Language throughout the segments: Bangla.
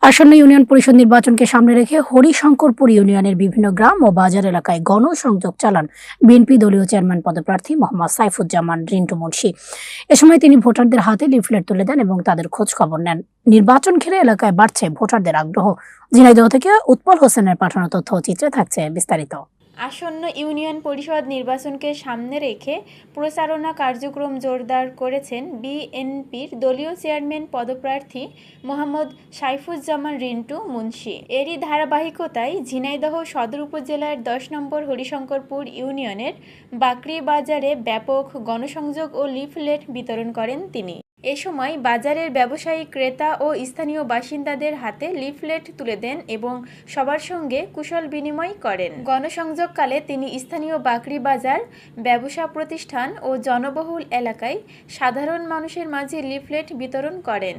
আসন্ন ইউনিয়ন পরিষদ নির্বাচনকে সামনে রেখে হরিশঙ্করপুর ইউনিয়নের বিভিন্ন গ্রাম ও বাজার এলাকায় গণসংযোগ চালান বিএনপি দলীয় চেয়ারম্যান পদপ্রার্থী মোহাম্মদ সাইফুজ্জামান রিন্টু মুন্সী। এ সময় তিনি ভোটারদের হাতে লিফলেট তুলে দেন এবং তাদের খোঁজ খবর নেন। নির্বাচন ঘিরে এলাকায় বাড়ছে ভোটারদের আগ্রহ। ঝিনাইদহ থেকে উৎপল হোসেনের পাঠানো তথ্য চিত্রে থাকছে বিস্তারিত। আসন্ন ইউনিয়ন পরিষদ নির্বাচনকে সামনে রেখে প্রচারণা কার্যক্রম জোরদার করেছেন বিএনপির দলীয় চেয়ারম্যান পদপ্রার্থী মোহাম্মদ সাইফুজ্জামান রিন্টু মুন্সী। এরই ধারাবাহিকতায় ঝিনাইদহ সদর উপজেলার 10 নম্বর হরিশঙ্করপুর ইউনিয়নের বাকরি বাজারে ব্যাপক গণসংযোগ ও লিফলেট বিতরণ করেন তিনি। এ সময় বাজারের ব্যবসায়ী, ক্রেতা ও স্থানীয় বাসিন্দাদের হাতে লিফলেট তুলে দেন এবং সবার সঙ্গে কুশল বিনিময় করেন। গণসংযোগকালে তিনি স্থানীয় বাকরি বাজার, ব্যবসা প্রতিষ্ঠান ও জনবহুল এলাকায় সাধারণ মানুষের মাঝে লিফলেট বিতরণ করেন।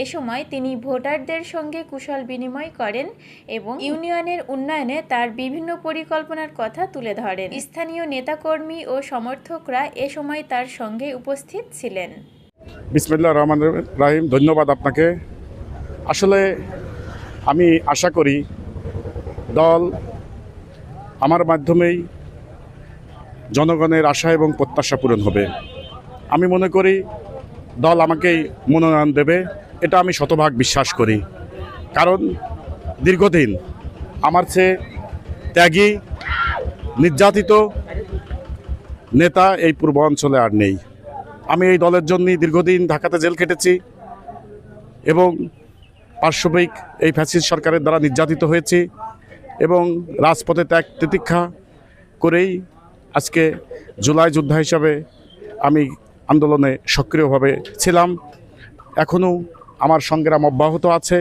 এ সময় তিনি ভোটারদের সঙ্গে কুশল বিনিময় করেন এবং ইউনিয়নের উন্নয়নে তার বিভিন্ন পরিকল্পনার কথা তুলে ধরেন। স্থানীয় নেতাকর্মী ও সমর্থকরা এ সময় তার সঙ্গে উপস্থিত ছিলেন। বিসমিল্লাহির রহমানির রহিম। ধন্যবাদ আপনাকে। আসলে আমি আশা করি দল আমার মাধ্যমেই জনগণের আশা এবং প্রত্যাশা পূরণ হবে। আমি মনে করি দল আমাকেই মনোনয়ন দেবে, এটা আমি শতভাগ বিশ্বাস করি। কারণ দীর্ঘদিন আমার চেয়ে ত্যাগী, নির্যাতিত নেতা এই পূর্ব অঞ্চলে আর নেই। আমি এই দলের জন্যই দীর্ঘদিন ঢাকাতে জেল খেটেছি এবং পার্শ্ববিক এই ফ্যাসিস্ট সরকারের দ্বারা নির্যাতিত হয়েছি এবং রাজপথে ত্যাগ তিতিক্ষা করেই আজকে জুলাই যোদ্ধা হিসাবে আমি আন্দোলনে সক্রিয়ভাবে ছিলাম। এখনও আমার সংগ্রাম অব্যাহত আছে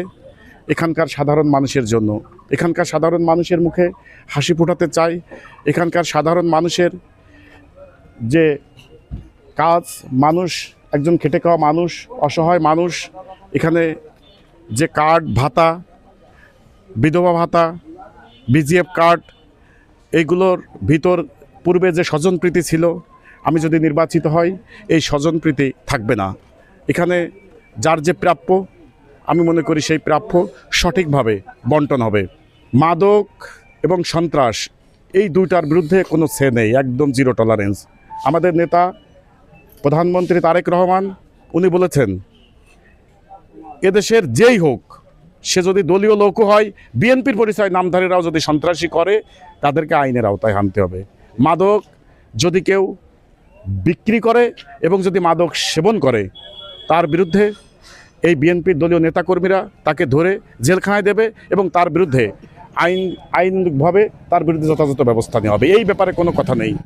এখানকার সাধারণ মানুষের জন্য। এখানকার সাধারণ মানুষের মুখে হাসি ফোটাতে চাই। এখানকার সাধারণ মানুষের যে কাজ, মানুষ একজন খেটে খাওয়া মানুষ, অসহায় মানুষ, এখানে যে কার্ড, ভাতা, বিধবা ভাতা, বিজিএফ কার্ড, এইগুলোর ভিতর পূর্বে যে স্বজনপ্রীতি ছিল, আমি যদি নির্বাচিত হই এই স্বজনপ্রীতি থাকবে না। এখানে যার যে প্রাপ্য, আমি মনে করি সেই প্রাপ্য সঠিকভাবে বন্টন হবে। মাদক এবং সন্ত্রাস এই দুইটার বিরুদ্ধে কোনো সে নেই, একদম জিরো টলারেন্স। আমাদের নেতা প্রধানমন্ত্রী তারেক রহমান উনি বলেছেন এদেশের যেই হোক, সে যদি দলীয় লোকও হয়, বিএনপির পরিচয় নামধারীরাও যদি সন্ত্রাসী করে তাদেরকে আইনের আওতায় আনতে হবে। মাদক যদি কেউ বিক্রি করে এবং যদি মাদক সেবন করে তার বিরুদ্ধে এই বিএনপির দলীয় নেতাকর্মীরা তাকে ধরে জেলখানায় দেবে এবং তার বিরুদ্ধে আইনভাবে তার বিরুদ্ধে যথাযথ ব্যবস্থা নেওয়া হবে। এই ব্যাপারে কোনো কথা নেই।